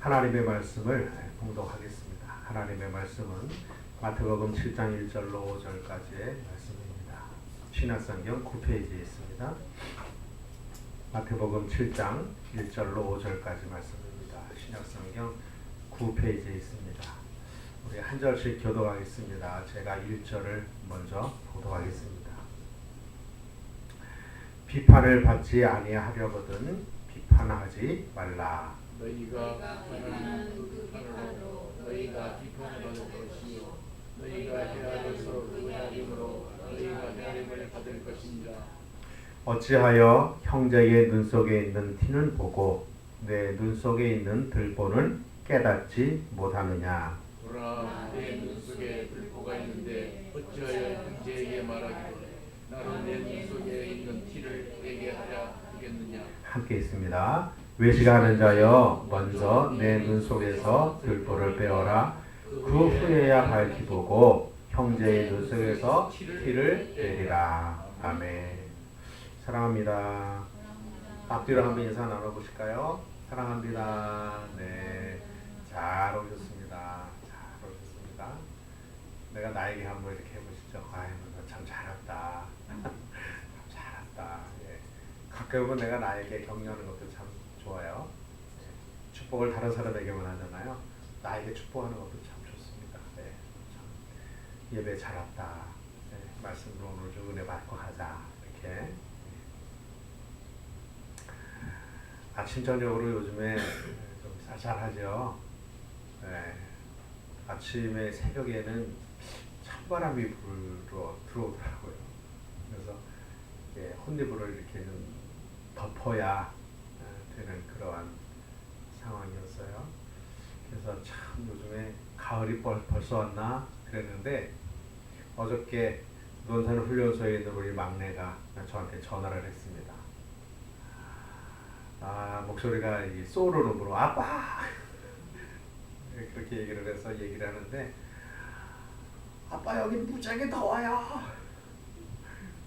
하나님의 말씀을 봉독하겠습니다. 하나님의 말씀은 마태복음 7장 1절로 5절까지의 말씀입니다. 신약성경 9페이지에 있습니다. 마태복음 7장 1절로 5절까지 말씀입니다. 신약성경 9페이지에 있습니다. 우리 한 절씩 교독하겠습니다. 제가 1절을 먼저 봉독하겠습니다. 비판을 받지 아니하려거든 비판하지 말라. 너희가 비판하는 그 비판으로 너희가 비판을 받을 것이요 너희가 헤아려서 그 헤아림으로 너희가 헤아림을 받을 것이니라. 어찌하여 형제의 눈 속에 있는 티는 보고 내 눈 속에 있는 들보는 깨닫지 못하느냐. 보라, 내 눈 속에 들보가 있는데 어찌하여 형제에게 말하기를 나는 내 눈 속에 있는 티를 빼게 하랴 하겠느냐. 함께 있습니다. 외식하는 자여 먼저 내 눈 속에서 들보를 빼어라. 그 후에야 밝히 보고 형제의 눈 속에서 티를 빼리라. 아멘. 사랑합니다. 앞뒤로 한번 인사 나눠보실까요? 사랑합니다. 네, 잘 오셨습니다. 잘 오셨습니다. 내가 나에게 한번 이렇게 해보시죠. 아유, 참 잘했다. 참 잘했다. 예. 가끔은 내가 나에게 격려하는 것도 참 좋아요. 예. 축복을 다른 사람에게만 하잖아요. 나에게 축복하는 것도 참 좋습니다. 네. 참 예배 잘했다. 네. 말씀으로 오늘 좀 은혜 받고 가자. 이렇게. 아침 저녁으로 요즘에 좀 쌀쌀하죠. 네. 아침에 새벽에는 찬바람이 들어오더라고요. 그래서 혼니부를 이렇게 좀 덮어야 되는 그러한 상황이었어요. 그래서 참 요즘에 가을이 벌써 왔나 그랬는데 어저께 논산 훈련소에 있는 우리 막내가 저한테 전화를 했습니다. 목소리가 이 소울음으로 아빠 그렇게 얘기를 해서 얘기를 하는데 아빠 여기 무지하게 더워요.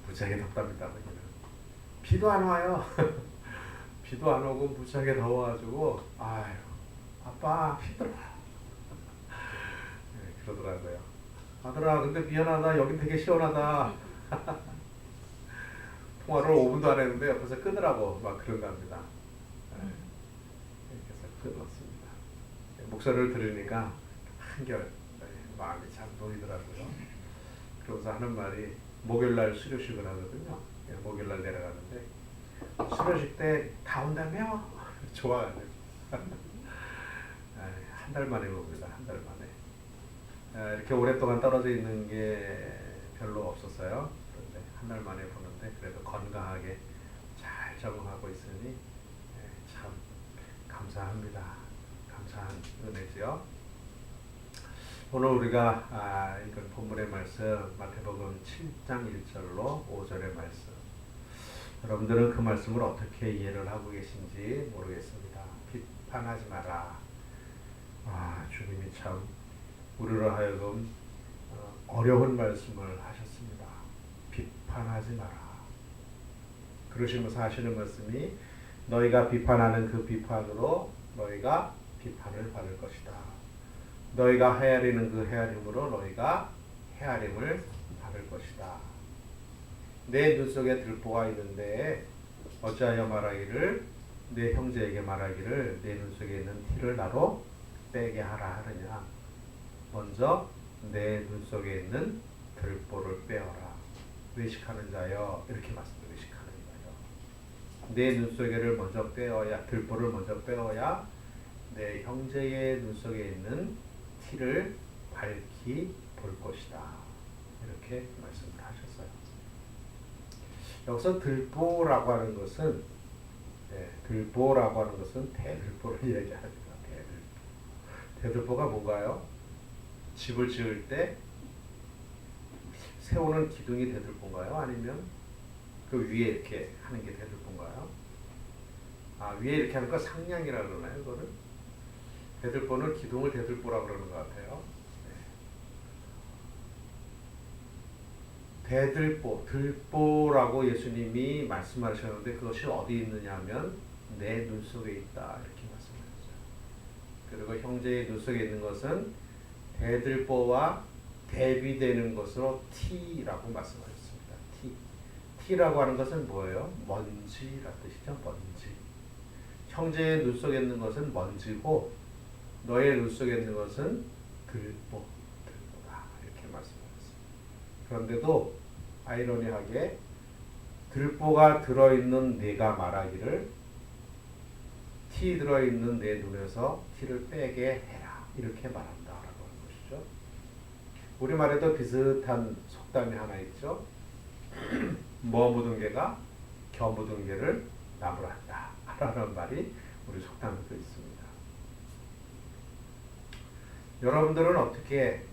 무지하게 덥답니다. 여기는. 비도 안 와요. 비도 안 오고 무지하게 더워가지고 아유 아빠 힘들어. 네, 그러더라고요. 아들아 근데 미안하다. 여긴 되게 시원하다. 통화를 5분도 안 했는데 옆에서 끊으라고 막 그런가 합니다. 그래서 끊었습니다. 목소리를 들으니까 한결 마음이 참 놓이더라고요. 그러면서 하는 말이 목요일날 수료식을 하거든요. 목요일날 내려가는데 수료식 때 다 온다며? 좋아가지고 한 달 만에 봅니다. 한 달 만에. 이렇게 오랫동안 떨어져 있는 게 별로 없었어요. 그런데 한 달 만에 보는데 그래도 건강하게 잘 적응하고 있으니 참 감사합니다. 감사한 은혜지요. 오늘 우리가 이건 본문의 말씀 마태복음 7장 1절로 5절의 말씀. 여러분들은 그 말씀을 어떻게 이해를 하고 계신지 모르겠습니다. 비판하지 마라. 주님이 참 우리로 하여금 어려운 말씀을 하셨습니다. 비판하지 마라. 그러시면서 하시는 말씀이 너희가 비판하는 그 비판으로 너희가 비판을 받을 것이다. 너희가 헤아리는 그 헤아림으로 너희가 헤아림을 받을 것이다. 내 눈 속에 들보가 있는데 어찌하여 말하기를 내 형제에게 말하기를 내 눈 속에 있는 티를 나로 빼게 하라 하느냐. 먼저 내 눈 속에 있는 들보를 빼어라. 외식하는 자여 이렇게 말씀드립니다. 외식하는 자여. 내 눈 속에를 먼저 빼어야 들보를 먼저 빼어야 내 형제의 눈 속에 있는 티를 밝히 볼 것이다. 이렇게 말씀을 하셨어요. 여기서 들보라고 하는 것은 들보라고 하는 것은 대들보를 얘기합니다. 대들보가 뭔가요? 집을 지을 때 세우는 기둥이 대들보인가요? 아니면 그 위에 이렇게 하는 게 대들보인가요? 위에 이렇게 하는 거 상량이라고 그러나요? 그거를? 대들보는 기둥을 대들보라고 그러는 것 같아요. 대들보, 들보라고 예수님이 말씀하셨는데 그것이 어디 있느냐 하면 내 눈 속에 있다 이렇게 말씀하셨어요. 그 형제의 눈 속에 있는 것은 대들보와 대비되는 것으로 T라고 말씀하셨습니다. T라고 하는 것은 뭐예요? 먼지라 뜻이죠. 먼지. 형제의 눈 속에 있는 것은 먼지고 너의 눈 속에 있는 것은 들보다 이렇게 말씀하셨습니다. 그런데도 아이러니하게 들보가 들어있는 내가 말하기를 T 들어있는 내 눈에서 T를 빼게 해라 이렇게 말한다라고 하는 것이죠. 우리말에도 비슷한 속담이 하나 있죠. 뭐 묻은 개가 겨 묻은 개를 나무란다 라는 말이 우리 속담에도 있습니다. 여러분들은 어떻게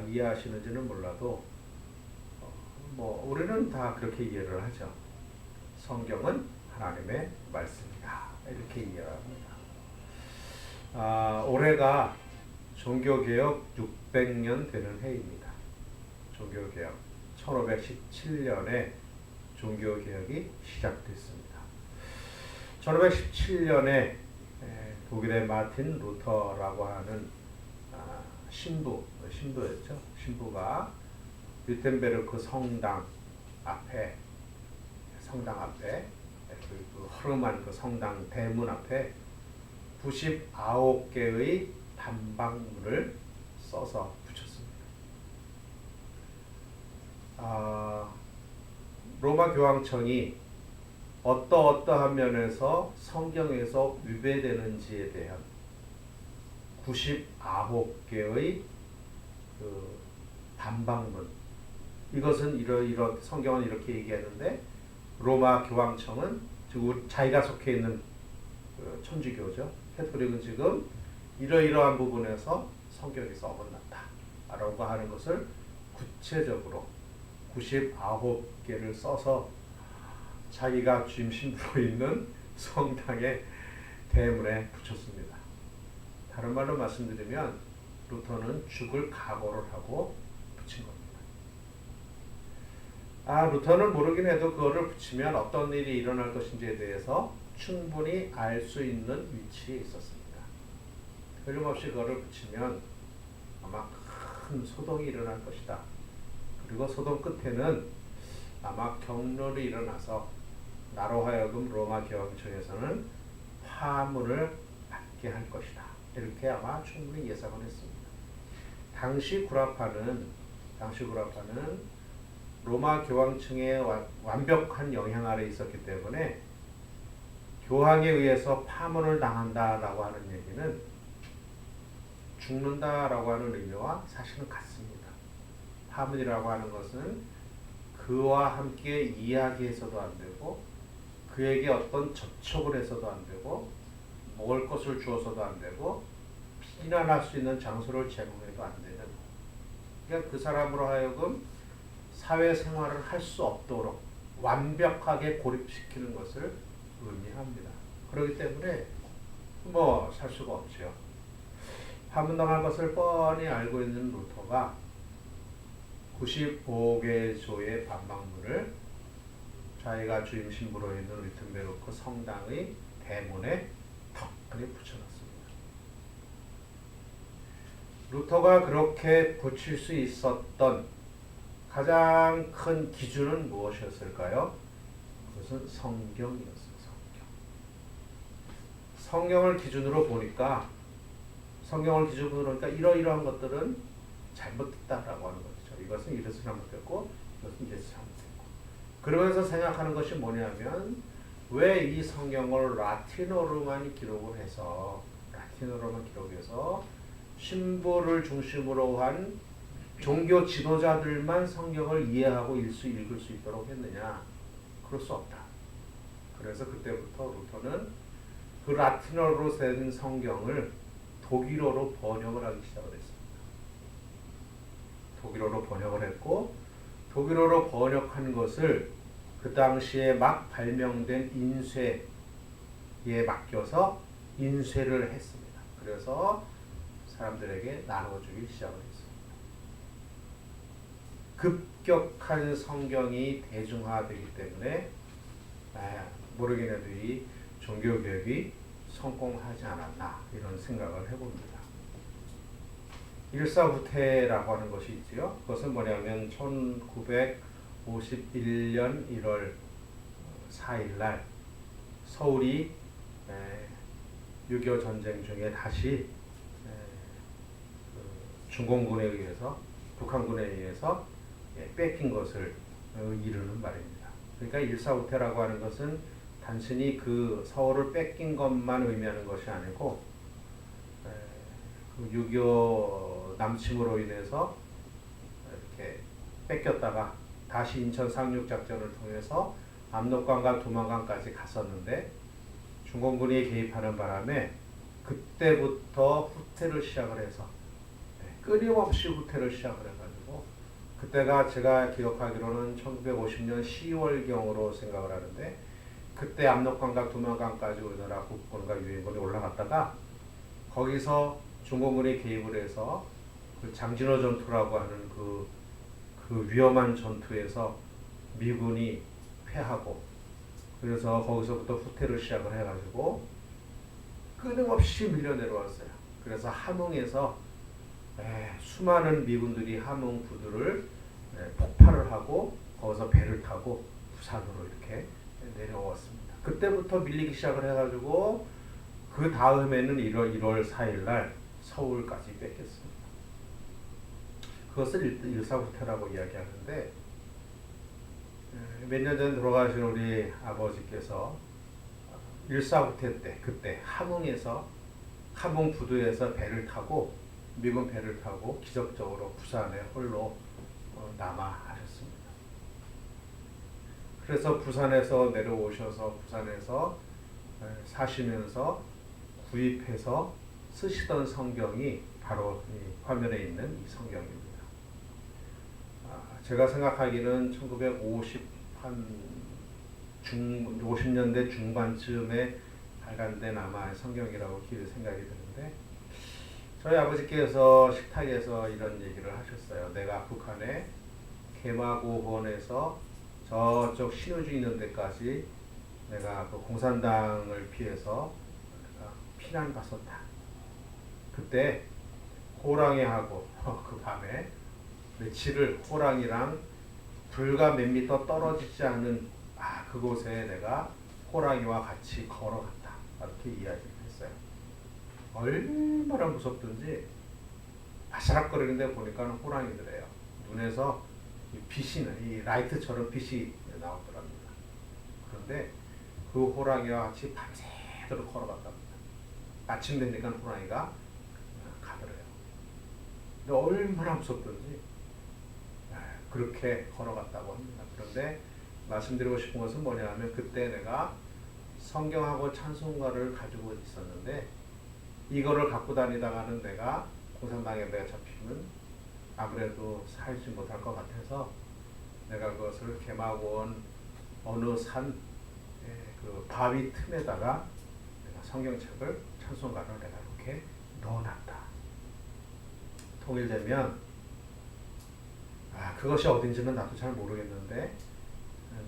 이해하시는지는 몰라도 우리는 다 그렇게 이해를 하죠. 성경은 하나님의 말씀이다 이렇게 이해를 합니다. 올해가 종교개혁 600년 되는 해입니다. 종교개혁 1517년에 종교개혁이 시작됐습니다. 1517년에 독일의 마틴 루터라고 하는 신부였죠. 신부가 위텐베르크 성당 앞에 그 허름한 그 성당 대문 앞에 99개의 단방문을 써서 붙였습니다. 로마 교황청이 어떠한 면에서 성경에서 위배되는지에 대한 99개의 그 단방문, 이것은 이런 성경은 이렇게 얘기하는데 로마 교황청은 즉 자기가 속해 있는 그 천주교죠. 캐톨릭은 지금 이러이러한 부분에서 성경에서 어긋났다 라고 하는 것을 구체적으로 99개를 써서 자기가 주임 신부로 있는 성당의 대문에 붙였습니다. 다른 말로 말씀드리면 루터는 죽을 각오를 하고 붙인 겁니다. 루터는 모르긴 해도 그거를 붙이면 어떤 일이 일어날 것인지에 대해서 충분히 알 수 있는 위치에 있었습니다. 틀림없이 그거를 붙이면 아마 큰 소동이 일어날 것이다. 그리고 소동 끝에는 아마 경륜이 일어나서 나로 하여금 로마 교황청에서는 파문을 받게 할 것이다. 이렇게 아마 충분히 예상을 했습니다. 당시 구라파는 로마 교황청의 완벽한 영향 아래 있었기 때문에 교황에 의해서 파문을 당한다라고 하는 얘기는 죽는다라고 하는 의미와 사실은 같습니다. 파문이라고 하는 것은 그와 함께 이야기해서도 안 되고 그에게 어떤 접촉을 해서도 안 되고 먹을 것을 주어서도 안 되고 피난할 수 있는 장소를 제공해도 안 되는, 그러니까 그 사람으로 하여금 사회생활을 할 수 없도록 완벽하게 고립시키는 것을 의미합니다. 그렇기 때문에 살 수가 없죠. 파문당할 것을 뻔히 알고 있는 루터가 95개조의 반박문을 자기가 주임 신부로 있는 위텐베르크 성당의 대문에 턱하니 붙여놨습니다. 루터가 그렇게 붙일 수 있었던 가장 큰 기준은 무엇이었을까요? 그것은 성경이었어요. 성경을 기준으로 보니까 이러이러한 것들은 잘못됐다라고 하는 거죠. 이것은 이래서 잘못됐고 이것은 이래서 잘못됐고, 그러면서 생각하는 것이 뭐냐면 왜 이 성경을 라틴어로만 기록해서 신부를 중심으로 한 종교 지도자들만 성경을 이해하고 읽을 수 있도록 했느냐? 그럴 수 없다. 그래서 그때부터 루터는 그 라틴어로 된 성경을 독일어로 번역을 하기 시작을 했습니다. 독일어로 번역을 했고, 독일어로 번역한 것을 그 당시에 막 발명된 인쇄에 맡겨서 인쇄를 했습니다. 그래서 사람들에게 나눠주기 시작을 했습니다. 급격한 성경이 대중화되기 때문에 모르긴 해도 이 종교개혁이 성공하지 않았나 이런 생각을 해봅니다. 일사후퇴라고 하는 것이 있지요. 그것은 뭐냐면 1951년 1월 4일 날 서울이 6.25 전쟁 중에 다시 중공군에 의해서 북한군에 의해서 뺏긴 것을 이루는 말입니다. 그러니까 일사후퇴라고 하는 것은 단순히 그 서울을 뺏긴 것만 의미하는 것이 아니고 6.25 남침으로 인해서 이렇게 뺏겼다가 다시 인천 상륙 작전을 통해서 압록강과 두만강까지 갔었는데 중공군이 개입하는 바람에 그때부터 후퇴를 시작을 해서 끊임없이 후퇴를 시작을 해가지고 그때가 제가 기억하기로는 1950년 10월경으로 생각을 하는데 그때 압록강과 두만강까지 오느라 국군과 유엔군이 올라갔다가 거기서 중공군이 개입을 해서 그 장진호 전투라고 하는 그 위험한 전투에서 미군이 패하고 그래서 거기서부터 후퇴를 시작을 해가지고 끊임없이 밀려 내려왔어요. 그래서 함흥에서 수많은 미군들이 함흥 부두를 폭발을 하고 거기서 배를 타고 부산으로 이렇게 내려왔습니다. 그때부터 밀리기 시작을 해가지고 그 다음에는 1월 4일 날 서울까지 뺏겼습니다. 그것을 일사후퇴라고 이야기하는데 몇 년 전 돌아가신 우리 아버지께서 일사후퇴 때 그때 함흥에서 함흥 부두에서 배를 타고 미군 배를 타고 기적적으로 부산에 홀로 남아 하셨습니다. 그래서 부산에서 내려오셔서 부산에서 사시면서 구입해서 쓰시던 성경이 바로 이 화면에 있는 이 성경입니다. 제가 생각하기는 50년대 중반쯤에 발간된 아마 성경이라고 생각이 드는데 저희 아버지께서 식탁에서 이런 얘기를 하셨어요. 내가 북한의 개마고원에서 저쪽 신우주 있는 데까지 내가 그 공산당을 피해서 피난 갔었다. 그때 호랑이하고 그 밤에 며칠을 호랑이랑 불과 몇 미터 떨어지지 않은 그곳에 내가 호랑이와 같이 걸어갔다. 이렇게 이야기를 했어요. 얼마나 무섭든지 바스락거리는데 보니까 호랑이들이에요. 눈에서 빛이 이 라이트처럼 빛이 나오더랍니다. 그런데 그 호랑이와 같이 밤새도록 걸어갔답니다. 아침 되니까 호랑이가 가더래요. 근데 얼마나 무섭던지 그렇게 걸어갔다고 합니다. 그런데 말씀드리고 싶은 것은 뭐냐면 그때 내가 성경하고 찬송가를 가지고 있었는데 이거를 갖고 다니다가는 내가 공산당에 내가 잡히면 아무래도 살지 못할 것 같아서 내가 그것을 개마고원 어느 산 그 바위 틈에다가 내가 성경책을 찬송가를 내가 이렇게 넣어놨다. 통일되면 그것이 어딘지는 나도 잘 모르겠는데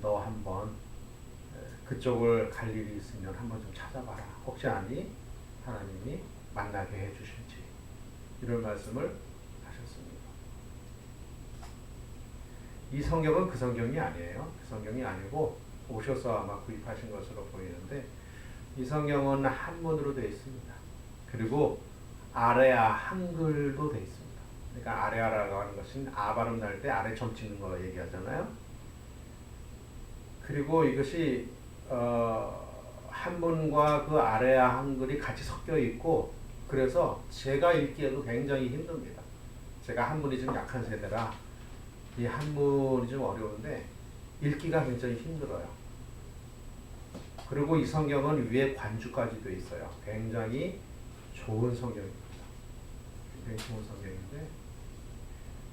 너 한번 그쪽을 갈 일이 있으면 한번 좀 찾아봐라. 혹시 아니 하나님이 만나게 해주실지 이런 말씀을 하셨습니다. 이 성경은 그 성경이 아니에요. 그 성경이 아니고 오셔서 아마 구입하신 것으로 보이는데 이 성경은 한문으로 되어 있습니다. 그리고 아레아 한글도 되어 있습니다. 그러니까 아레아라고 하는 것은 아 발음 날 때 아래 점 찍는 거 얘기하잖아요. 그리고 이것이 한문과 그 아레아 한글이 같이 섞여 있고 그래서 제가 읽기에도 굉장히 힘듭니다. 제가 한문이 좀 약한 세대라 이 한문이 좀 어려운데 읽기가 굉장히 힘들어요. 그리고 이 성경은 위에 관주까지 되어 있어요. 굉장히 좋은 성경입니다. 굉장히 좋은 성경인데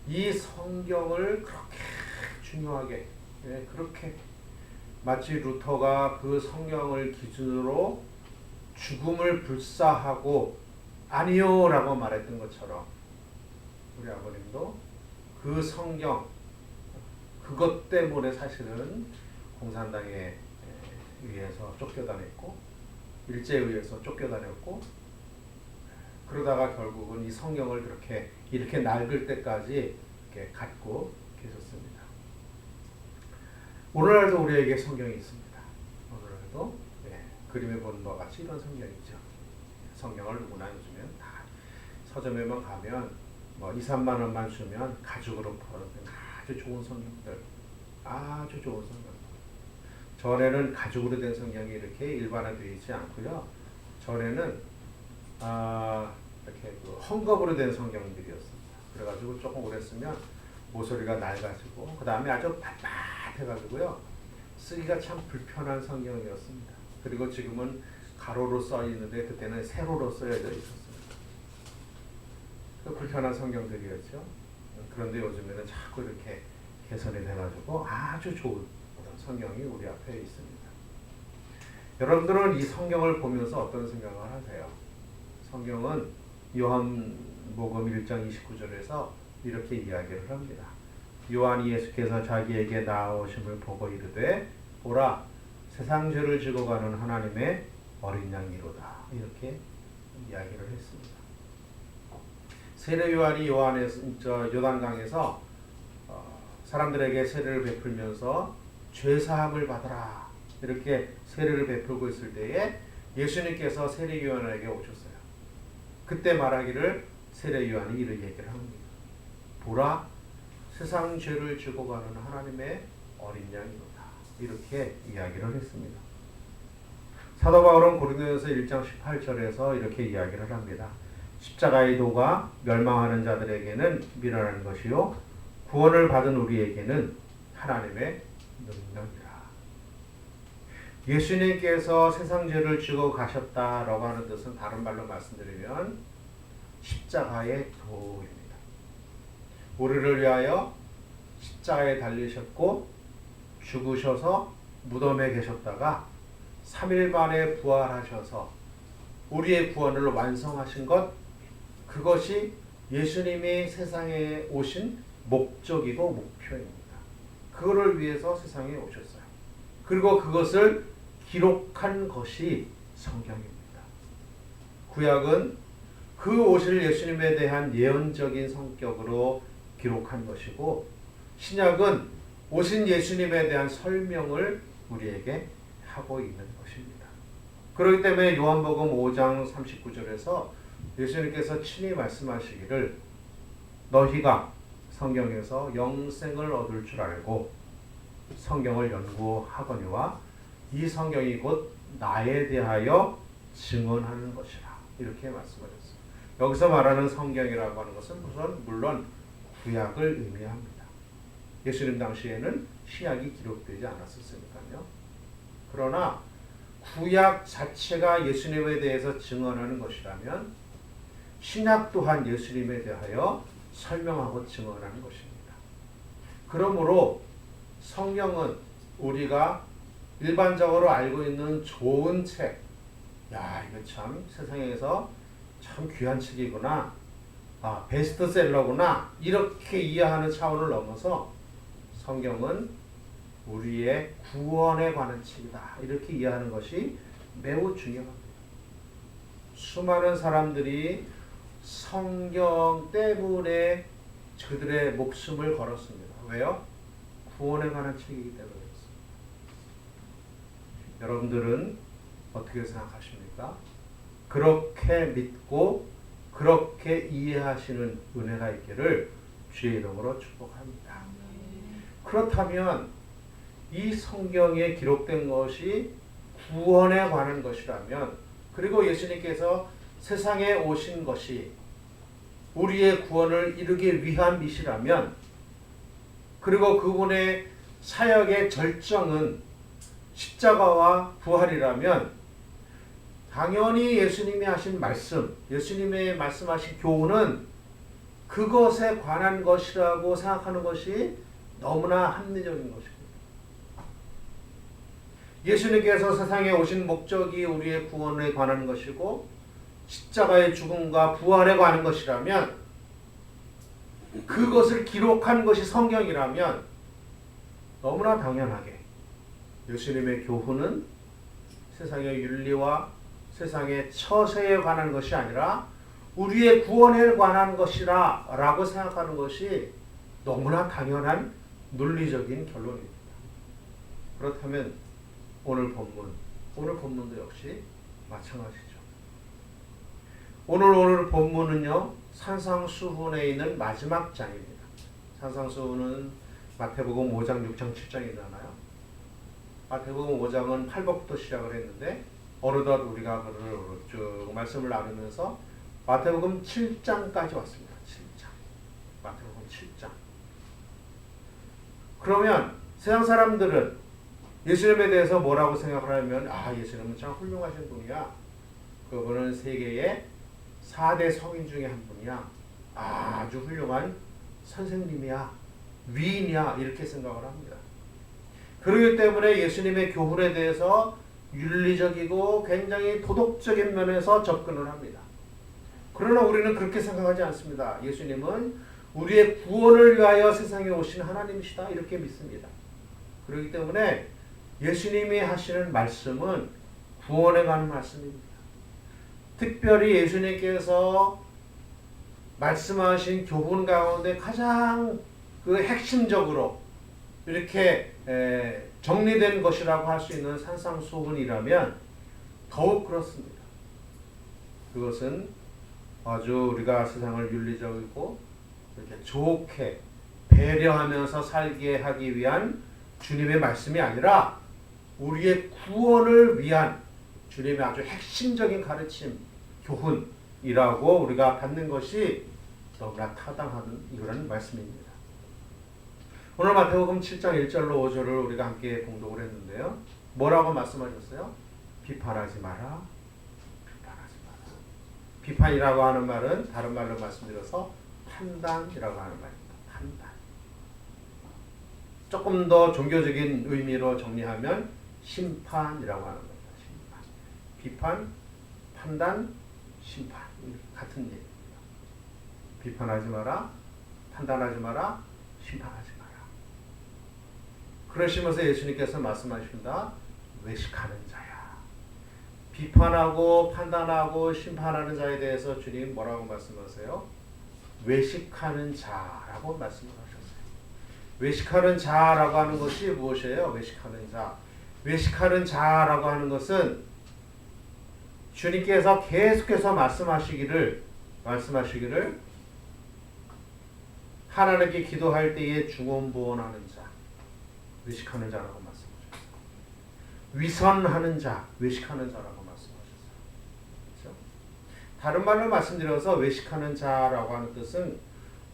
이 성경을 그렇게 중요하게 그렇게 마치 루터가 그 성경을 기준으로 죽음을 불사하고 아니요 라고 말했던 것처럼 우리 아버님도 그 성경 그것 때문에 사실은 공산당에 의해서 쫓겨다녔고 일제에 의해서 쫓겨다녔고 그러다가 결국은 이 성경을 이렇게 낡을 때까지 이렇게 갖고 계셨습니다. 오늘날도 우리에게 성경이 있습니다. 오늘날도 그림에 보는 바와 같이 이런 성경이죠. 성경을 누구나 요즘엔 다 서점에만 가면 뭐 2, 3만 원만 주면 가죽으로 펴는 아주 좋은 성경들, 아주 좋은 성경. 전에는 가죽으로 된 성경이 이렇게 일반화되어 있지 않고요. 전에는 이렇게 헝겊으로 된 성경들이었습니다. 그래가지고 조금 오래 쓰면 모서리가 낡아지고 그 다음에 아주 빳빳해가지고요. 쓰기가 참 불편한 성경이었습니다. 그리고 지금은 가로로 써 있는데 그때는 세로로 써져 있었습니다. 불편한 성경들이었죠. 그런데 요즘에는 자꾸 이렇게 개선이 돼가지고 아주 좋은 성경이 우리 앞에 있습니다. 여러분들은 이 성경을 보면서 어떤 생각을 하세요? 성경은 요한복음 1장 29절에서 이렇게 이야기를 합니다. 요한이 예수께서 자기에게 나오심을 보고 이르되 보라 세상 죄를 지고 가는 하나님의 어린 양이로다. 이렇게 이야기를 했습니다. 세례 요한이 요단강에서 사람들에게 세례를 베풀면서 죄사함을 받아라 이렇게 세례를 베풀고 있을 때에 예수님께서 세례 요한에게 오셨어요. 그때 말하기를 세례 요한이 이런 얘기를 합니다. 보라 세상 죄를 지고 가는 하나님의 어린 양이로다. 이렇게 이야기를 했습니다. 사도 바울은 고린도전서 1장 18절에서 이렇게 이야기를 합니다. 십자가의 도가 멸망하는 자들에게는 미련한 것이요 구원을 받은 우리에게는 하나님의 능력이라. 예수님께서 세상 죄를 지고 가셨다라고 하는 뜻은 다른 말로 말씀드리면 십자가의 도입니다. 우리를 위하여 십자가에 달리셨고 죽으셔서 무덤에 계셨다가 3일 만에 부활하셔서 우리의 구원을 완성하신 것, 그것이 예수님이 세상에 오신 목적이고 목표입니다. 그거를 위해서 세상에 오셨어요. 그리고 그것을 기록한 것이 성경입니다. 구약은 그 오실 예수님에 대한 예언적인 성격으로 기록한 것이고, 신약은 오신 예수님에 대한 설명을 우리에게 하고 있는 것입니다. 그렇기 때문에 요한복음 5장 39절에서 예수님께서 친히 말씀하시기를 너희가 성경에서 영생을 얻을 줄 알고 성경을 연구하거니와 이 성경이 곧 나에 대하여 증언하는 것이라. 이렇게 말씀하셨습니다. 여기서 말하는 성경이라고 하는 것은 물론 구약을 의미합니다. 예수님 당시에는 신약이 기록되지 않았었으니까요. 그러나 구약 자체가 예수님에 대해서 증언하는 것이라면 신약 또한 예수님에 대하여 설명하고 증언하는 것입니다. 그러므로 성경은 우리가 일반적으로 알고 있는 좋은 책, 야 이거 참 세상에서 참 귀한 책이구나, 베스트셀러구나 이렇게 이해하는 차원을 넘어서 성경은 우리의 구원에 관한 책이다 이렇게 이해하는 것이 매우 중요합니다. 수많은 사람들이 성경 때문에 그들의 목숨을 걸었습니다. 왜요? 구원에 관한 책이기 때문에 그렇습니다. 여러분들은 어떻게 생각하십니까? 그렇게 믿고 그렇게 이해하시는 은혜가 있기를 주의 이름으로 축복합니다. 그렇다면 이 성경에 기록된 것이 구원에 관한 것이라면, 그리고 예수님께서 세상에 오신 것이 우리의 구원을 이루기 위함이시라면, 그리고 그분의 사역의 절정은 십자가와 부활이라면 당연히 예수님이 하신 말씀, 예수님의 말씀하신 교훈은 그것에 관한 것이라고 생각하는 것이 너무나 합리적인 것입니다. 예수님께서 세상에 오신 목적이 우리의 구원에 관한 것이고 십자가의 죽음과 부활에 관한 것이라면, 그것을 기록한 것이 성경이라면 너무나 당연하게 예수님의 교훈은 세상의 윤리와 세상의 처세에 관한 것이 아니라 우리의 구원에 관한 것이라 라고 생각하는 것이 너무나 당연한 논리적인 결론입니다. 그렇다면 오늘 본문도 역시 마찬가지죠. 오늘 본문은요, 산상수훈에 있는 마지막 장입니다. 산상수훈은 마태복음 5장, 6장, 7장이잖아요. 마태복음 5장은 팔복부터 시작을 했는데 어느덧 우리가 그를 쭉 말씀을 나누면서 마태복음 7장까지 왔습니다. 7장. 마태복음 7장. 그러면 세상 사람들은 예수님에 대해서 뭐라고 생각을 하면, 예수님은 참 훌륭하신 분이야. 그분은 세계의 4대 성인 중에 한 분이야. 아주 훌륭한 선생님이야. 위인이야. 이렇게 생각을 합니다. 그렇기 때문에 예수님의 교훈에 대해서 윤리적이고 굉장히 도덕적인 면에서 접근을 합니다. 그러나 우리는 그렇게 생각하지 않습니다. 예수님은 우리의 구원을 위하여 세상에 오신 하나님이시다. 이렇게 믿습니다. 그렇기 때문에 예수님이 하시는 말씀은 구원에 관한 말씀입니다. 특별히 예수님께서 말씀하신 교훈 가운데 가장 그 핵심적으로 이렇게 정리된 것이라고 할 수 있는 산상수훈이라면 더욱 그렇습니다. 그것은 아주 우리가 세상을 윤리적이고 이렇게 좋게 배려하면서 살게 하기 위한 주님의 말씀이 아니라 우리의 구원을 위한 주님의 아주 핵심적인 가르침, 교훈이라고 우리가 받는 것이 너무나 타당한 이런 말씀입니다. 오늘 마태복음 7장 1절로 5절을 우리가 함께 봉독을 했는데요. 뭐라고 말씀하셨어요? 비판하지 마라. 비판하지 마라. 비판이라고 하는 말은 다른 말로 말씀드려서 판단이라고 하는 말입니다. 판단. 조금 더 종교적인 의미로 정리하면 심판이라고 하는 겁니다. 심판. 비판, 판단, 심판. 같은 얘기입니다. 비판하지 마라. 판단하지 마라. 심판하지 마라. 그러시면서 예수님께서 말씀하십니다. 외식하는 자야. 비판하고 판단하고 심판하는 자에 대해서 주님 뭐라고 말씀하세요? 외식하는 자라고 말씀을 하셨어요. 외식하는 자라고 하는 것이 무엇이에요? 외식하는 자. 외식하는 자라고 하는 것은 주님께서 계속해서 말씀하시기를 하나님께 기도할 때에 중언부언하는 자, 외식하는 자라고 말씀하셨어요. 위선하는 자, 외식하는 자라고 말씀하셨어요. 그렇죠? 다른 말로 말씀드려서 외식하는 자라고 하는 뜻은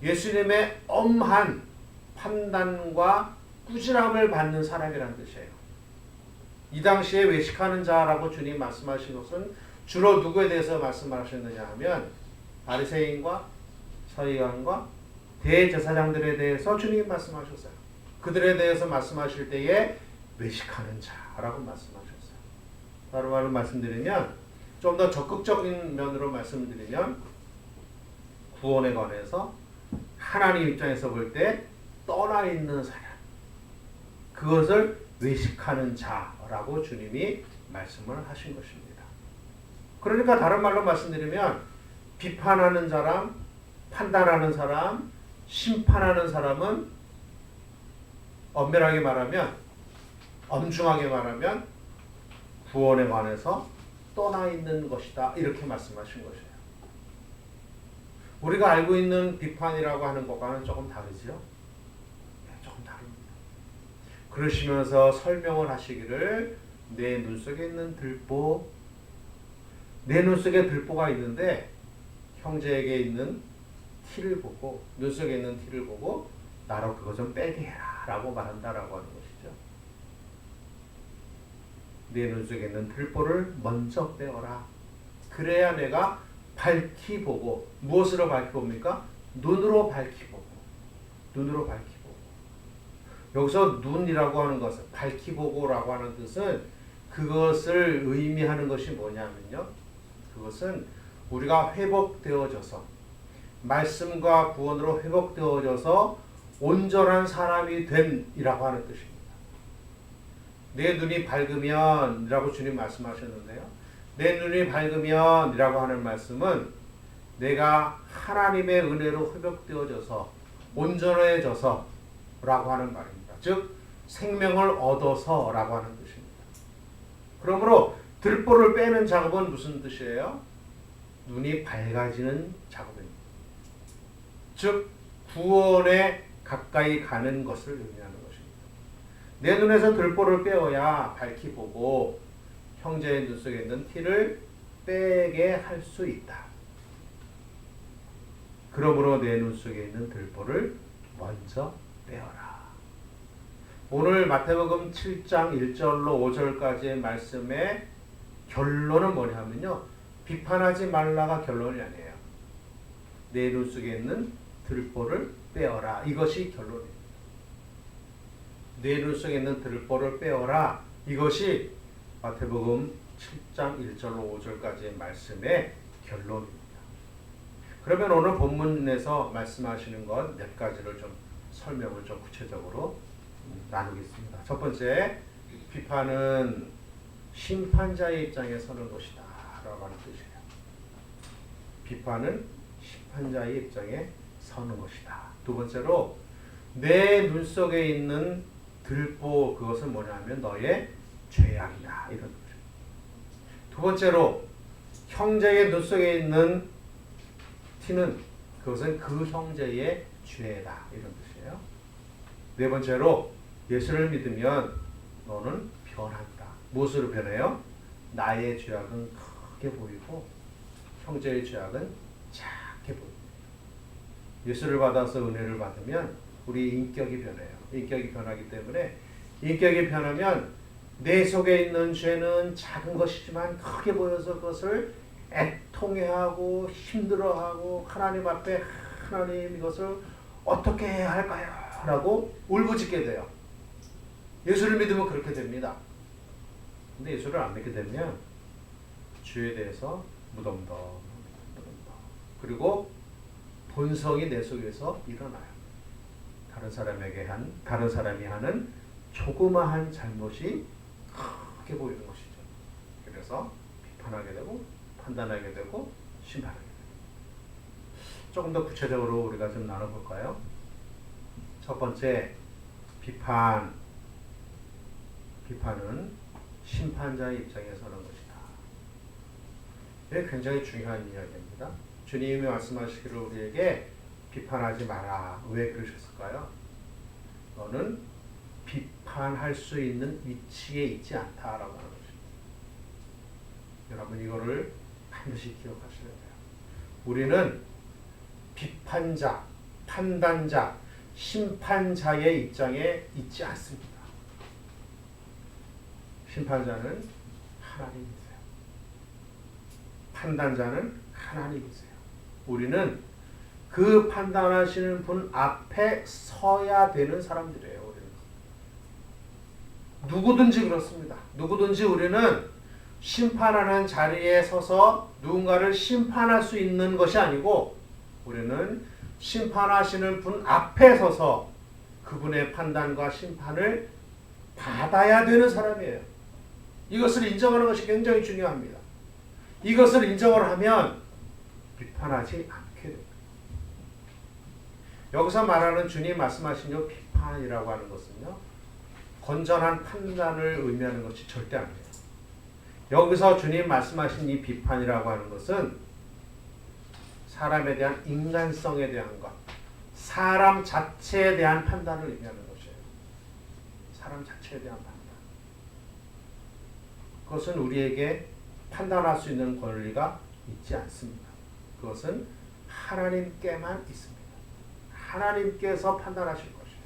예수님의 엄한 판단과 꾸지람을 받는 사람이라는 뜻이에요. 이 당시에 외식하는 자라고 주님 말씀하신 것은 주로 누구에 대해서 말씀하셨느냐 하면 바리새인과 서기관과 대제사장들에 대해서 주님이 말씀하셨어요. 그들에 대해서 말씀하실 때에 외식하는 자라고 말씀하셨어요. 다른 말로 말씀드리면 좀 더 적극적인 면으로 말씀드리면 구원에 관해서 하나님 입장에서 볼 때 떠나 있는 사람, 그것을 외식하는 자라고 주님이 말씀을 하신 것입니다. 그러니까 다른 말로 말씀드리면 비판하는 사람, 판단하는 사람, 심판하는 사람은 엄밀하게 말하면, 엄중하게 말하면 구원에 관해서 떠나 있는 것이다. 이렇게 말씀하신 것이에요. 우리가 알고 있는 비판이라고 하는 것과는 조금 다르죠? 조금 다릅니다. 그러시면서 설명을 하시기를 내 눈 속에 있는 들보, 내 눈 속에 들보가 있는데 형제에게 있는 티를 보고, 눈 속에 있는 티를 보고 나로 그거 좀 빼게 해라 라고 말한다라고 하는 것이죠. 내 눈 속에 있는 들보를 먼저 빼어라. 그래야 내가 밝히 보고, 무엇으로 밝히 봅니까? 눈으로 밝히 보고, 눈으로 밝히 보고. 여기서 눈이라고 하는 것은, 밝히 보고라고 하는 뜻은 그것을 의미하는 것이 뭐냐면요, 그것은 우리가 회복되어져서, 말씀과 구원으로 회복되어져서 온전한 사람이 됨이라고 하는 뜻입니다. 내 눈이 밝으면 이라고 주님 말씀하셨는데요, 내 눈이 밝으면 이라고 하는 말씀은 내가 하나님의 은혜로 회복되어져서 온전해져서 라고 하는 말입니다. 즉 생명을 얻어서 라고 하는 뜻입니다. 그러므로 들보를 빼는 작업은 무슨 뜻이에요? 눈이 밝아지는 작업입니다. 즉 구원에 가까이 가는 것을 의미하는 것입니다. 내 눈에서 들보를 빼어야 밝히 보고 형제의 눈 속에 있는 티를 빼게 할 수 있다. 그러므로 내 눈 속에 있는 들보를 먼저 빼어라. 오늘 마태복음 7장 1절로 5절까지의 말씀의 결론은 뭐냐면요. 비판하지 말라가 결론이 아니에요. 내 눈 속에 있는 들보를 빼어라. 이것이 결론입니다. 내 눈 속에 있는 들보를 빼어라. 이것이 마태복음 7장 1절로 5절까지의 말씀의 결론입니다. 그러면 오늘 본문에서 말씀하시는 것 몇 가지를 좀 설명을 좀 구체적으로 나누겠습니다. 첫 번째, 비판은 심판자의 입장에 서는 것이다 라고 하는 뜻이에요. 비판은 심판자의 입장에 서는 것이다. 두 번째로, 내 눈 속에 있는 들보, 그것은 뭐냐면 너의 죄악이다 이런 뜻이에요. 두 번째로, 형제의 눈 속에 있는 티는 그것은 그 형제의 죄다 이런 뜻이에요. 네 번째로, 예수를 믿으면 너는 변한다. 무엇으로 변해요? 나의 죄악은 크게 보이고 형제의 죄악은 작게 보입니다. 예수를 받아서 은혜를 받으면 우리 인격이 변해요. 인격이 변하기 때문에 인격이 변하면 내 속에 있는 죄는 작은 것이지만 크게 보여서 그것을 애통해하고 힘들어하고 하나님 앞에 하나님 이것을 어떻게 해야 할까요? 라고 울부짖게 돼요. 예수를 믿으면 그렇게 됩니다. 근데 예수를 안 믿게 되면 죄에 대해서 무덤덤 그리고 본성이 내 속에서 일어나요. 다른 사람이 하는 조그마한 잘못이 크게 보이는 것이죠. 그래서 비판하게 되고 판단하게 되고 심판하게 되고. 조금 더 구체적으로 우리가 좀 나눠볼까요? 첫 번째, 비판은 심판자의 입장에 서는 것이다. 이게 굉장히 중요한 이야기입니다. 주님이 말씀하시기를 우리에게 비판하지 마라. 왜 그러셨을까요? 너는 비판할 수 있는 위치에 있지 않다라고 하는 것입니다. 여러분 이거를 반드시 기억하셔야 돼요. 우리는 비판자, 판단자, 심판자의 입장에 있지 않습니다. 심판자는 하나님이세요. 판단자는 하나님이세요. 우리는 그 판단하시는 분 앞에 서야 되는 사람들이에요. 우리는. 누구든지 그렇습니다. 누구든지 우리는 심판하는 자리에 서서 누군가를 심판할 수 있는 것이 아니고 우리는 심판하시는 분 앞에 서서 그분의 판단과 심판을 받아야 되는 사람이에요. 이것을 인정하는 것이 굉장히 중요합니다. 이것을 인정을 하면 비판하지 않게 됩니다. 여기서 말하는 주님 말씀하신 요 비판이라고 하는 것은요, 건전한 판단을 의미하는 것이 절대 아니에요. 여기서 주님 말씀하신 이 비판이라고 하는 것은 사람에 대한 인간성에 대한 것, 사람 자체에 대한 판단을 의미하는 것이에요. 사람 자체에 대한 판단. 그것은 우리에게 판단할 수 있는 권리가 있지 않습니다. 그것은 하나님께만 있습니다. 하나님께서 판단하실 것이에요.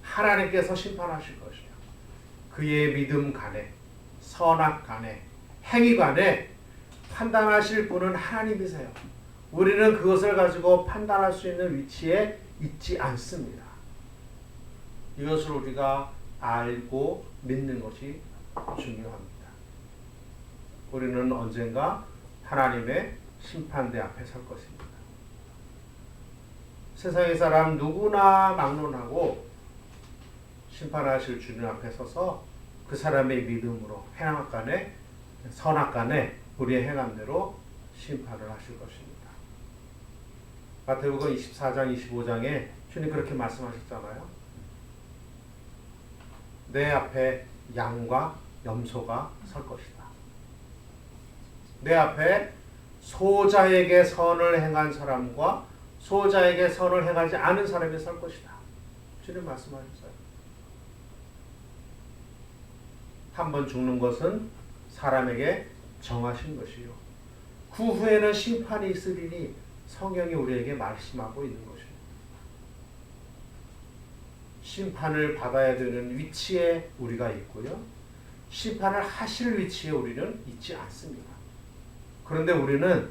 하나님께서 심판하실 것이에요. 그의 믿음 간에, 선악 간에, 행위 간에 판단하실 분은 하나님이세요. 우리는 그것을 가지고 판단할 수 있는 위치에 있지 않습니다. 이것을 우리가 알고 믿는 것이 중요합니다. 우리는 언젠가 하나님의 심판대 앞에 설 것입니다. 세상의 사람 누구나 막론하고 심판하실 주님 앞에 서서 그 사람의 믿음으로 행악 간에 선악 간에 우리의 행함대로 심판을 하실 것입니다. 마태복음 24장 25장에 주님 그렇게 말씀하셨잖아요. 내 앞에 양과 염소가 설 것이다. 내 앞에 소자에게 선을 행한 사람과 소자에게 선을 행하지 않은 사람이 설 것이다. 주님 말씀하셨어요. 한 번 죽는 것은 사람에게 정하신 것이요. 그 후에는 심판이 있으리니 성경이 우리에게 말씀하고 있는 것입니다. 심판을 받아야 되는 위치에 우리가 있고요. 심판을 하실 위치에 우리는 있지 않습니다. 그런데 우리는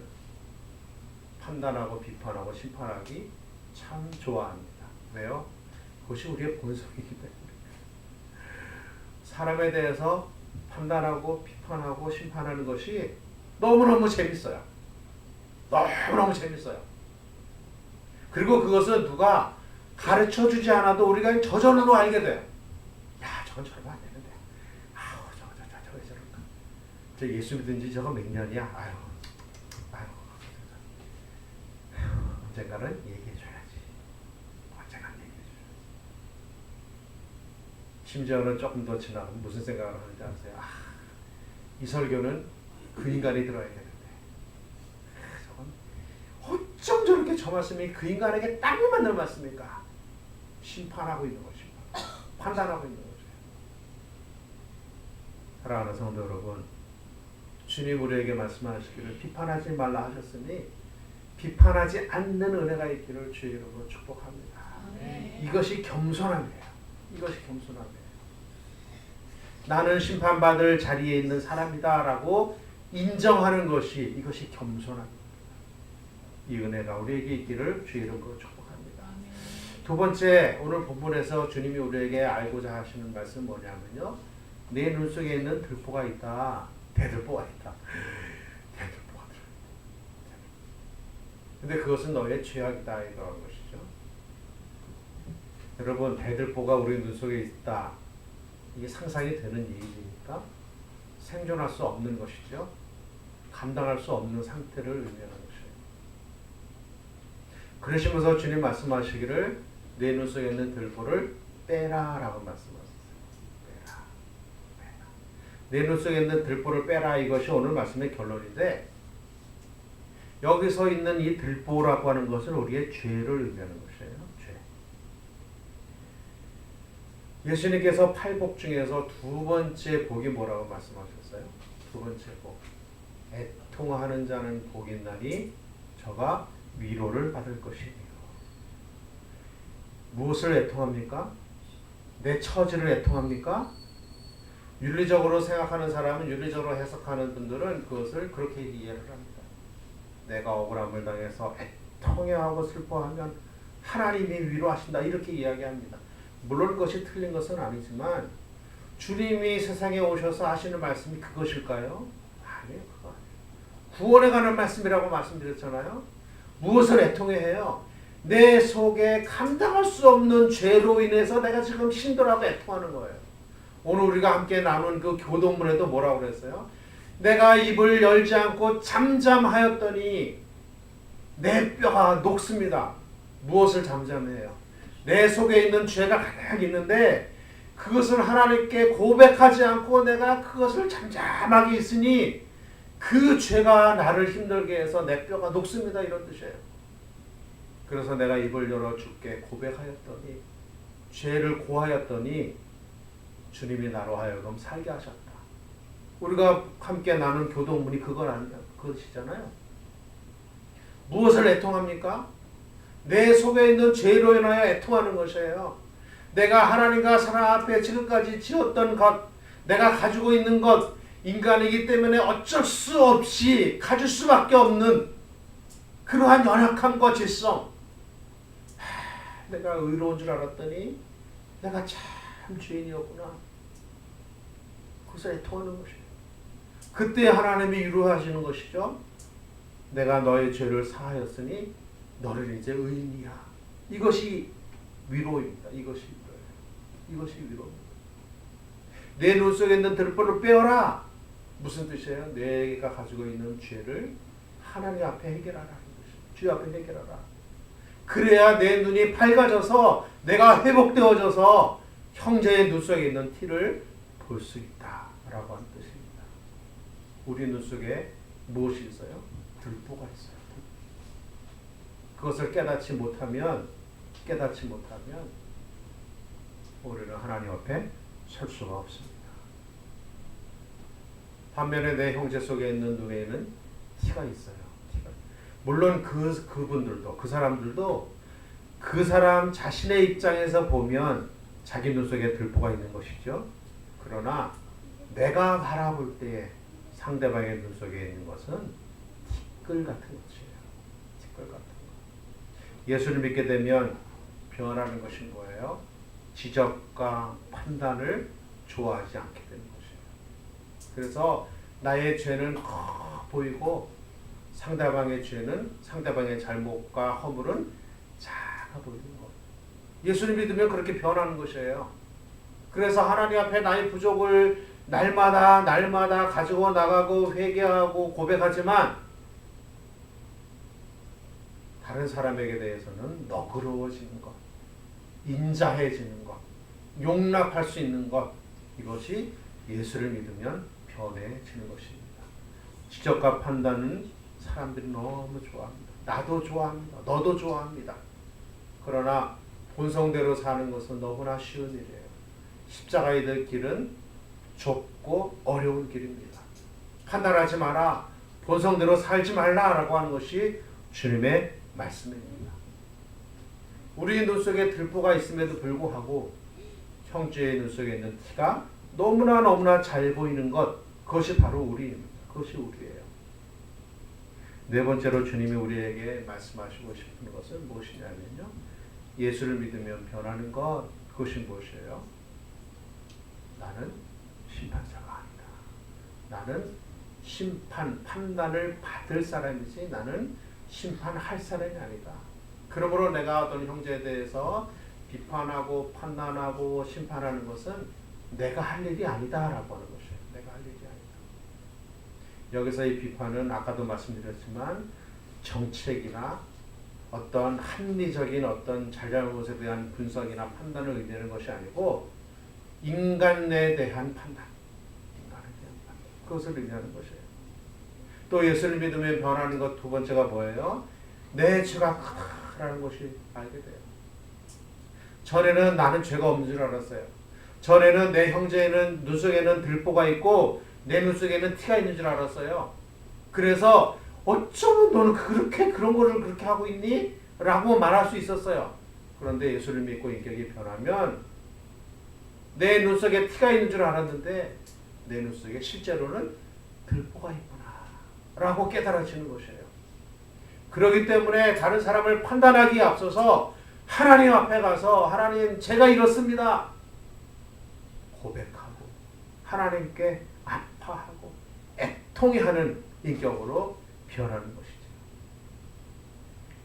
판단하고 비판하고 심판하기 참 좋아합니다. 왜요? 그것이 우리의 본성이기 때문에. 사람에 대해서 판단하고 비판하고 심판하는 것이 너무너무 재밌어요. 너무너무 재밌어요. 그리고 그것은 누가 가르쳐주지 않아도 우리가 저절로 알게 돼요. 야, 저건 저러면 안 되는데. 아우, 저거 왜 저럴까. 저 예수 믿은 지 저거 몇 년이야. 아유. 언젠가는 얘기해줘야지. 언젠가는 얘기해줘야지. 심지어는 조금 더 지나면 무슨 생각을 하는지 아세요? 이 설교는 그 인간이 들어야 되는데. 저건 어쩜 저렇게 저 말씀이 그 인간에게 딱 맞는 말씀입니까? 심판하고 있는 것입니다. 판단하고 있는 거죠. 사랑하는 성도 여러분, 주님 우리에게 말씀하시기를 비판하지 말라 하셨으니 비판하지 않는 은혜가 있기를 주의 이름으로 축복합니다. 이것이 겸손함이에요. 이것이 겸손함이에요. 나는 심판받을 자리에 있는 사람이다 라고 인정하는 것이 이것이 겸손함입니다. 이 은혜가 우리에게 있기를 주의 이름으로 축복합니다. 두 번째, 오늘 본문에서 주님이 우리에게 알고자 하시는 말씀은 뭐냐면요. 내 눈 속에 있는 들보가 있다. 대들보가 있다. 대들보가 들어. 근데 그것은 너의 죄악이다 이런 것이죠. 여러분, 대들보가 우리 눈 속에 있다. 이게 상상이 되는 얘기입니까? 생존할 수 없는 것이죠. 감당할 수 없는 상태를 의미하는 것이에요. 그러시면서 주님 말씀하시기를 내 눈 속에 있는 들보를 빼라라고 말씀하셨어요. 내 눈 속에 있는 들보를 빼라. 이것이 오늘 말씀의 결론인데, 여기서 있는 이 들보라고 하는 것은 우리의 죄를 의미하는 것이에요. 죄. 예수님께서 팔복 중에서 두 번째 복이 뭐라고 말씀하셨어요? 두 번째 복. 애통하는 자는 복이 있나니 저가 위로를 받을 것이니요. 무엇을 애통합니까? 내 처지를 애통합니까? 윤리적으로 생각하는 사람은, 윤리적으로 해석하는 분들은 그것을 그렇게 이해를 합니다. 내가 억울함을 당해서 애통해하고 슬퍼하면 하나님이 위로하신다 이렇게 이야기합니다. 물론 그것이 틀린 것은 아니지만 주님이 세상에 오셔서 하시는 말씀이 그것일까요? 아니에요. 그거 아니에요. 구원에 관한 말씀이라고 말씀드렸잖아요. 무엇을 애통해해요? 내 속에 감당할 수 없는 죄로 인해서 내가 지금 힘들어하고 애통하는 거예요. 오늘 우리가 함께 나눈 그 교동문에도 뭐라고 그랬어요? 내가 입을 열지 않고 잠잠하였더니 내 뼈가 녹습니다. 무엇을 잠잠해요? 내 속에 있는 죄가 가득 있는데 그것을 하나님께 고백하지 않고 내가 그것을 잠잠하게 있으니 그 죄가 나를 힘들게 해서 내 뼈가 녹습니다. 이런 뜻이에요. 그래서 내가 입을 열어 주께 고백하였더니, 죄를 고하였더니 주님이 나로 하여금 살게 하셨다. 우리가 함께 나눈 교동문이 그것이잖아요. 무엇을 애통합니까? 내 속에 있는 죄로 인하여 애통하는 것이에요. 내가 하나님과 사람 앞에 지금까지 지었던 것, 내가 가지고 있는 것, 인간이기 때문에 어쩔 수 없이 가질 수밖에 없는 그러한 연약함과 죄성. 내가 의로운 줄 알았더니 내가 참 죄인이었구나. 그것을 애통하는 것이에요. 그때 하나님이 위로하시는 것이죠. 내가 너의 죄를 사하였으니 너를 이제 의인이야. 이것이 위로입니다. 이것이 위로예요. 이것이 위로입니다. 내 눈 속에 있는 들보를 빼어라. 무슨 뜻이에요? 내가 가지고 있는 죄를 하나님 앞에 해결하라는 것이에요. 주 앞에 해결하라. 그래야 내 눈이 밝아져서 내가 회복되어져서 형제의 눈 속에 있는 티를 볼 수 있다라고 하는 뜻입니다. 우리 눈 속에 무엇이 있어요? 들보가 있어요. 그것을 깨닫지 못하면 우리는 하나님 앞에 설 수가 없습니다. 반면에 내 형제 속에 있는 눈에는 티가 있어요. 티가. 물론 그분들도 그 사람들도 그 사람 자신의 입장에서 보면 자기 눈 속에 들보가 있는 것이죠. 그러나 내가 바라볼 때에 상대방의 눈 속에 있는 것은 티끌 같은 것이에요. 티끌 같은 것. 예수를 믿게 되면 변하는 것이 뭐예요? 지적과 판단을 좋아하지 않게 되는 것이에요. 그래서 나의 죄는 커 보이고 상대방의 죄는, 상대방의 잘못과 허물은 작아 보이는 것. 예수를 믿으면 그렇게 변하는 것이에요. 그래서 하나님 앞에 나의 부족을 날마다 가지고 나가고 회개하고 고백하지만 다른 사람에게 대해서는 너그러워지는 것, 인자해지는 것, 용납할 수 있는 것, 이것이 예수를 믿으면 변해지는 것입니다. 지적과 판단은 사람들이 너무 좋아합니다. 나도 좋아합니다. 너도 좋아합니다. 그러나 본성대로 사는 것은 너무나 쉬운 일이에요. 십자가의 될 길은 좁고 어려운 길입니다. 판단하지 마라, 본성대로 살지 말라라고 하는 것이 주님의 말씀입니다. 우리 눈 속에 들보가 있음에도 불구하고 형제의 눈 속에 있는 티가 너무나 잘 보이는 것, 그것이 바로 우리입니다. 그것이 우리예요. 네 번째로 주님이 우리에게 말씀하시고 싶은 것은 무엇이냐면요, 예수를 믿으면 변하는 것, 그것이 무엇이에요? 나는 심판자가 아니다. 나는 판단을 받을 사람이지 나는 심판할 사람이 아니다. 그러므로 내가 어떤 형제에 대해서 비판하고 판단하고 심판하는 것은 내가 할 일이 아니다라고 하는 것이에요. 내가 할 일이 아니다. 여기서 이 비판은 아까도 말씀드렸지만 정책이나 어떤 합리적인 어떤 잘잘못에 대한 분석이나 판단을 의미하는 것이 아니고 인간에 대한 판단, 그것을 의미하는 것이에요. 또 예수를 믿으면 변하는 것 두 번째가 뭐예요? 내 죄가 크다라는 것이 알게 돼요. 전에는 나는 죄가 없는 줄 알았어요. 전에는 내 형제에는 눈 속에는 들보가 있고 내 눈 속에는 티가 있는 줄 알았어요. 그래서 어쩌면 너는 그렇게 그런 거를 그렇게 하고 있니? 라고 말할 수 있었어요. 그런데 예수를 믿고 인격이 변하면 내 눈 속에 티가 있는 줄 알았는데 내 눈 속에 실제로는 들보가 있구나 라고 깨달아지는 것이에요. 그렇기 때문에 다른 사람을 판단하기에 앞서서 하나님 앞에 가서 하나님 제가 이렇습니다 고백하고 하나님께 아파하고 애통해하는 인격으로 변하는 것이죠.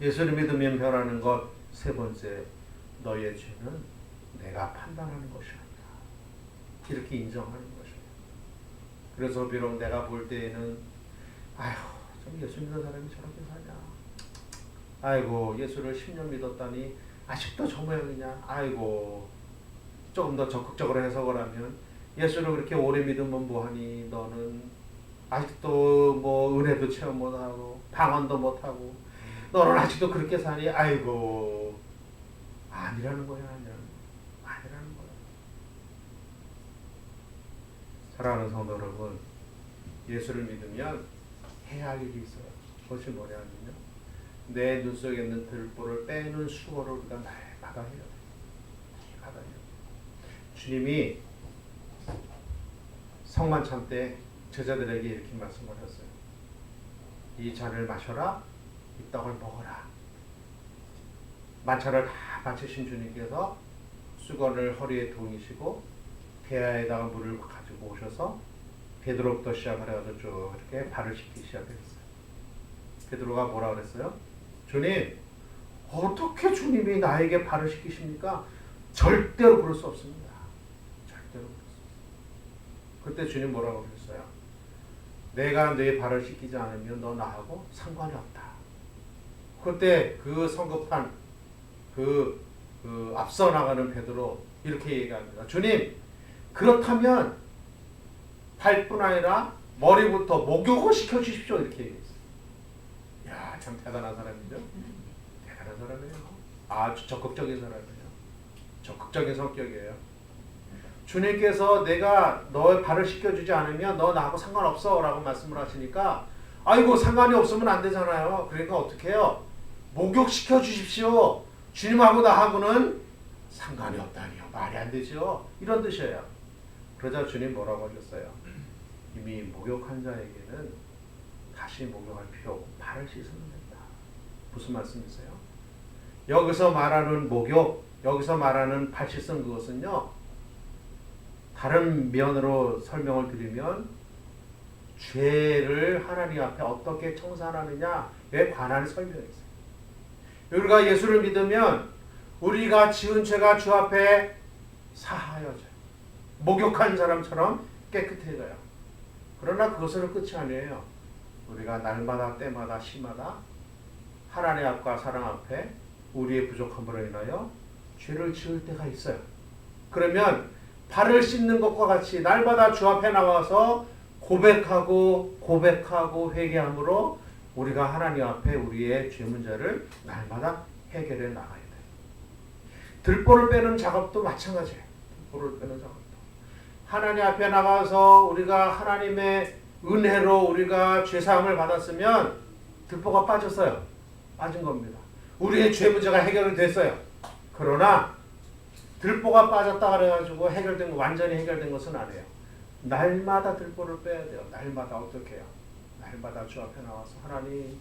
예수를 믿으면 변하는 것 세 번째, 너의 죄는 내가 판단하는 것이 아니다. 이렇게 인정하는 것이에요. 그래서 비록 내가 볼 때에는 아휴 좀 예수 믿는 사람이 저렇게 사냐, 아이고 예수를 10년 믿었다니 아직도 저 모양이냐, 아이고 조금 더 적극적으로 해석을 하면 예수를 그렇게 오래 믿으면 뭐하니, 너는 아직도 뭐 은혜도 체험 못하고 방언도 못하고 너는 아직도 그렇게 사니, 아이고 아니라는 거야. 아니라는 거야. 사랑하는 성도 여러분, 예수를 믿으면 해야 할 일이 있어요. 그것이 뭐냐면요, 내 눈 속에 있는 들보를 빼는 수고를 우리가 날마다 해야 돼요. 날마다 해요. 주님이 성만찬 때 제자들에게 이렇게 말씀하셨어요. 이 잔을 마셔라, 이 떡을 먹어라. 만찬을 다 마치신 주님께서 수건을 허리에 동이시고 대야에다가 물을 가지고 오셔서 베드로부터 시작을 해가지고 쭉 이렇게 발을 씻기 시작했어요. 베드로가 뭐라 그랬어요? 주님, 어떻게 주님이 나에게 발을 씻기십니까? 절대로 그럴 수 없습니다. 절대로 그럴 수 없습니다. 그때 주님 뭐라고 그랬어요? 내가 내 발을 씻기지 않으면 너 나하고 상관이 없다. 그때 그 성급한 앞서 나가는 베드로 이렇게 얘기합니다. 주님, 그렇다면 발뿐 아니라 머리부터 목욕을 시켜주십시오. 이렇게 얘기했어요. 야, 참 대단한 사람이죠. 대단한 사람이에요. 아주 적극적인 사람이에요. 적극적인 성격이에요. 주님께서 내가 너의 발을 씻겨주지 않으면 너 나하고 상관없어 라고 말씀을 하시니까 아이고 상관이 없으면 안 되잖아요. 그러니까 어떻게 해요? 목욕시켜 주십시오. 주님하고 나하고는 상관이 없다니요. 말이 안 되죠. 이런 뜻이에요. 그러자 주님 뭐라고 하셨어요? 이미 목욕한 자에게는 다시 목욕할 필요 없고 발을 씻으면 된다. 무슨 말씀이세요? 여기서 말하는 목욕, 여기서 말하는 발 씻음 그것은요. 다른 면으로 설명을 드리면 죄를 하나님 앞에 어떻게 청산하느냐에 관한 설명이 있어요. 우리가 예수를 믿으면 우리가 지은 죄가 주 앞에 사하여져요. 목욕한 사람처럼 깨끗해져요. 그러나 그것으로 끝이 아니에요. 우리가 날마다 때마다 시마다 하나님 앞과 사랑 앞에 우리의 부족함으로 인하여 죄를 지을 때가 있어요. 그러면 발을 씻는 것과 같이 날마다 주 앞에 나와서 고백하고 회개함으로 우리가 하나님 앞에 우리의 죄 문제를 날마다 해결해 나가야 돼요. 들보를 빼는 작업도 마찬가지예요. 들보를 빼는 작업도. 하나님 앞에 나가서 우리가 하나님의 은혜로 우리가 죄사함을 받았으면 들보가 빠졌어요. 빠진 겁니다. 우리의 죄 문제가 해결이 됐어요. 그러나 들보가 빠졌다 그래가지고 해결된 거 완전히 해결된 것은 아니에요. 날마다 들보를 빼야 돼요. 날마다 어떻게 해요? 날마다 주 앞에 나와서 하나님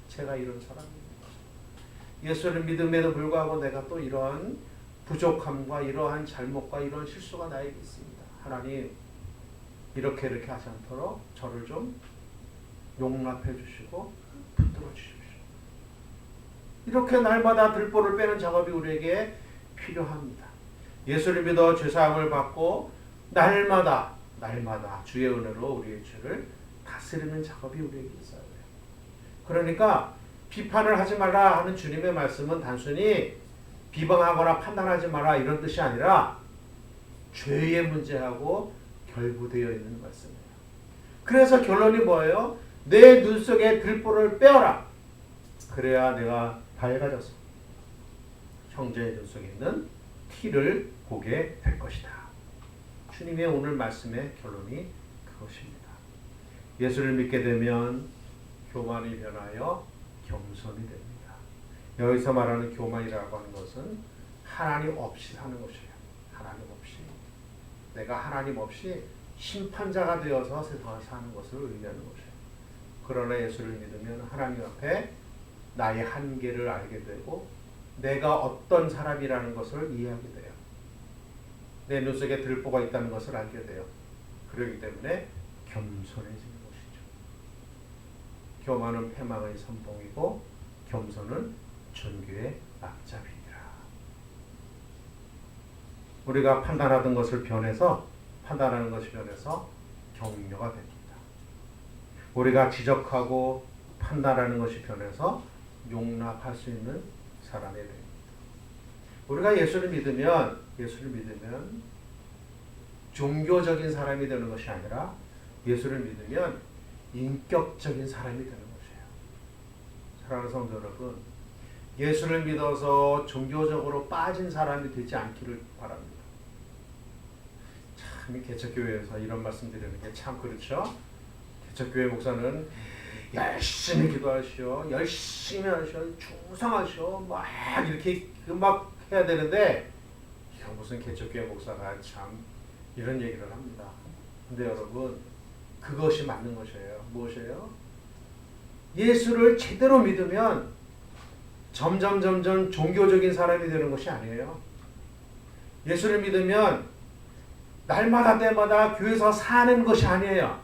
제가 이런 사람입니다. 예수를 믿음에도 불구하고 내가 또 이러한 부족함과 이러한 잘못과 이런 실수가 나에게 있습니다. 하나님 이렇게 하지 않도록 저를 좀 용납해 주시고 붙들어 주십시오. 이렇게 날마다 들보를 빼는 작업이 우리에게 필요합니다. 예수를 믿어 죄사함을 받고 날마다 주의 은혜로 우리의 죄를 다스리는 작업이 우리에게 있어야 돼요. 그러니까 비판을 하지 말라 하는 주님의 말씀은 단순히 비방하거나 판단하지 마라 이런 뜻이 아니라 죄의 문제하고 결부되어 있는 말씀이에요. 그래서 결론이 뭐예요? 내 눈 속에 들보를 빼어라. 그래야 내가 밝아져서 형제의 눈 속에 있는 티를 보게 될 것이다. 주님의 오늘 말씀의 결론이 그것입니다. 예수를 믿게 되면 교만이 변하여 겸손이 됩니다. 여기서 말하는 교만이라고 하는 것은 하나님 없이 사는 것이에요. 하나님 없이. 내가 하나님 없이 심판자가 되어서 세상을 사는 것을 의미하는 것이에요. 그러나 예수를 믿으면 하나님 앞에 나의 한계를 알게 되고 내가 어떤 사람이라는 것을 이해하게 돼요. 내 눈 속에 들보가 있다는 것을 알게 돼요. 그렇기 때문에 겸손해지는 것이죠. 교만은 패망의 선봉이고 겸손은 존귀의 앞잡이니라. 우리가 판단하는 것이 변해서 격려가 됩니다. 우리가 지적하고 판단하는 것이 변해서 용납할 수 있는 사람이 됩니다. 우리가 예수를 믿으면 종교적인 사람이 되는 것이 아니라 예수를 믿으면 인격적인 사람이 되는 것이에요. 사랑하는 성도 여러분, 예수를 믿어서 종교적으로 빠진 사람이 되지 않기를 바랍니다. 참 개척교회에서 이런 말씀 드리는 게 참 그렇죠. 개척교회 목사는 열심히 기도하시오, 열심히 하시오, 충성하시오, 막 이렇게 막 해야 되는데 무슨 개척교회 목사가 참 이런 얘기를 합니다. 근데 여러분 그것이 맞는 것이에요. 무엇이에요? 예수를 제대로 믿으면 점점 종교적인 사람이 되는 것이 아니에요. 예수를 믿으면 날마다 때마다 교회에서 사는 것이 아니에요.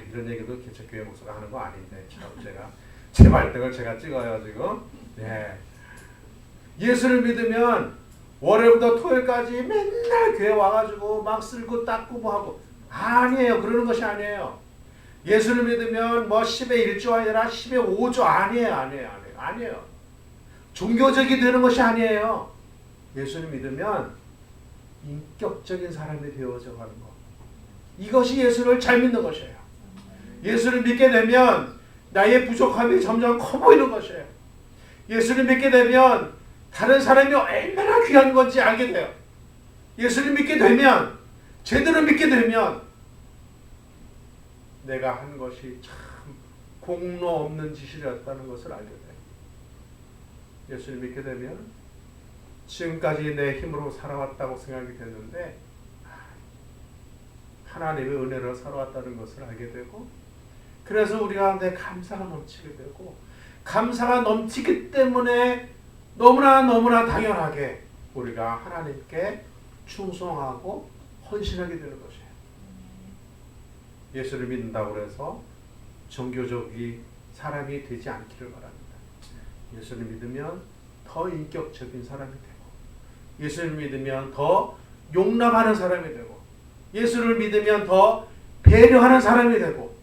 이런 얘기도 개척교회 목사가 하는 거 아닌데 참 제가 제 발등을 제가 찍어요 지금. 네. 예수를 믿으면 월요일부터 토요일까지 맨날 교회 와가지고 막 쓸고 닦고 뭐 하고 아니에요. 그러는 것이 아니에요. 예수를 믿으면 뭐 10의 1조 아니라 10의 5조 아니에요. 종교적이 되는 것이 아니에요. 예수를 믿으면 인격적인 사람이 되어져 가는 것. 이것이 예수를 잘 믿는 것이에요. 예수를 믿게 되면 나의 부족함이 점점 커 보이는 것이에요. 예수를 믿게 되면 다른 사람이 얼마나 귀한 건지 알게 돼요. 예수를 믿게 되면, 제대로 믿게 되면 내가 한 것이 참 공로 없는 짓이었다는 것을 알게 돼요. 예수를 믿게 되면 지금까지 내 힘으로 살아왔다고 생각이 됐는데 하나님의 은혜로 살아왔다는 것을 알게 되고, 그래서 우리 가운데 감사가 넘치게 되고, 감사가 넘치기 때문에 너무나 당연하게 우리가 하나님께 충성하고 헌신하게 되는 것이에요. 예수를 믿는다고 해서 종교적인 사람이 되지 않기를 바랍니다. 예수를 믿으면 더 인격적인 사람이 되고, 예수를 믿으면 더 용납하는 사람이 되고, 예수를 믿으면 더 배려하는 사람이 되고,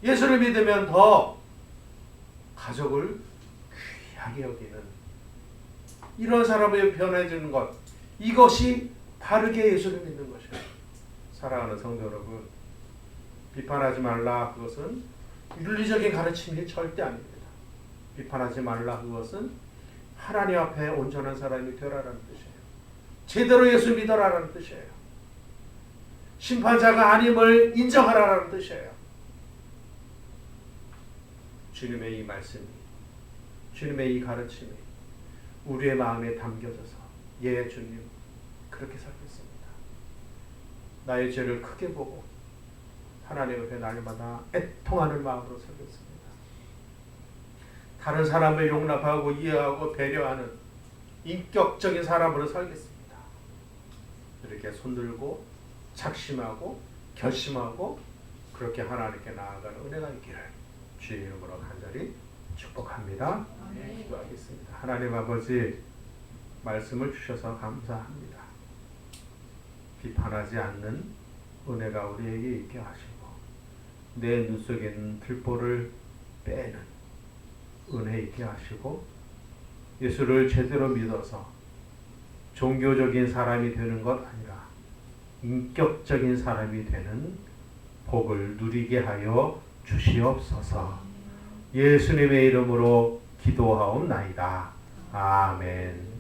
예수를 믿으면 더 가족을 귀하게 여기는 이런 사람이 변해지는 것, 이것이 바르게 예수를 믿는 것이에요. 사랑하는 성도 여러분, 비판하지 말라, 그것은 윤리적인 가르침이 절대 아닙니다. 비판하지 말라, 그것은 하나님 앞에 온전한 사람이 되라라는 뜻이에요. 제대로 예수 믿어라라는 뜻이에요. 심판자가 아님을 인정하라라는 뜻이에요. 주님의 이 말씀이, 주님의 이 가르침이 우리의 마음에 담겨져서, 예 주님 그렇게 살겠습니다. 나의 죄를 크게 보고 하나님 앞에 날마다 애통하는 마음으로 살겠습니다. 다른 사람을 용납하고 이해하고 배려하는 인격적인 사람으로 살겠습니다. 이렇게 손들고 작심하고 결심하고 그렇게 하나님께 나아가는 은혜가 있기를 주의 이름으로 간절히 축복합니다. 기도하겠습니다. 하나님 아버지, 말씀을 주셔서 감사합니다. 비판하지 않는 은혜가 우리에게 있게 하시고, 내 눈 속에 있는 들보를 빼는 은혜 있게 하시고, 예수를 제대로 믿어서 종교적인 사람이 되는 것 아니라 인격적인 사람이 되는 복을 누리게 하여 주시옵소서. 예수님의 이름으로 기도하옵나이다. 아멘.